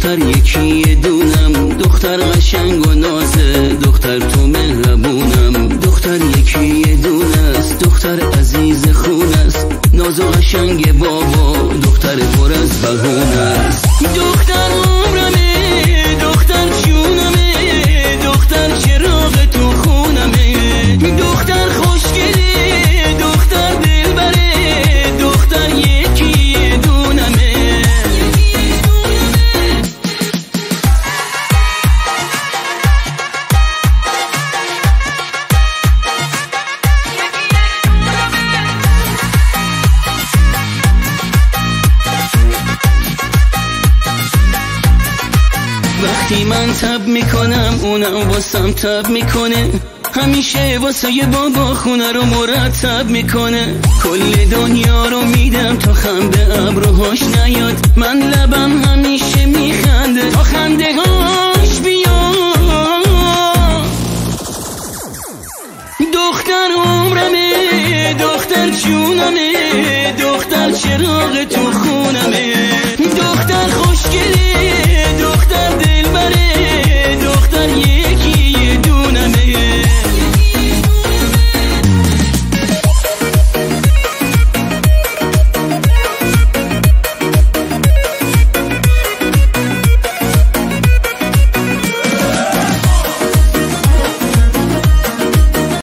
دختر یکی دونم، دختر قشنگ و نازه، دختر تو مهربونم. دختر یکی دونه است، دختر عزیز خون است، ناز و قشنگ بابا، دختر پر از بهونه است. دختر عمرمه، دختر جونمه، دختر چراغ تو خونمه، دختر خوشگله، دختر دلبره، دختر یکی دونمه. وقتی من تب میکنم اونم واسم تب میکنه، همیشه واسه بابا خونه رو مرتب میکنه. کل دنیا رو میدم تا خم به ابروهاش نیاد، من لبم همیشه میخنده تا خنده هاش بیاد. دختر عمرمه، دختر جونمه، دختر چراغ تو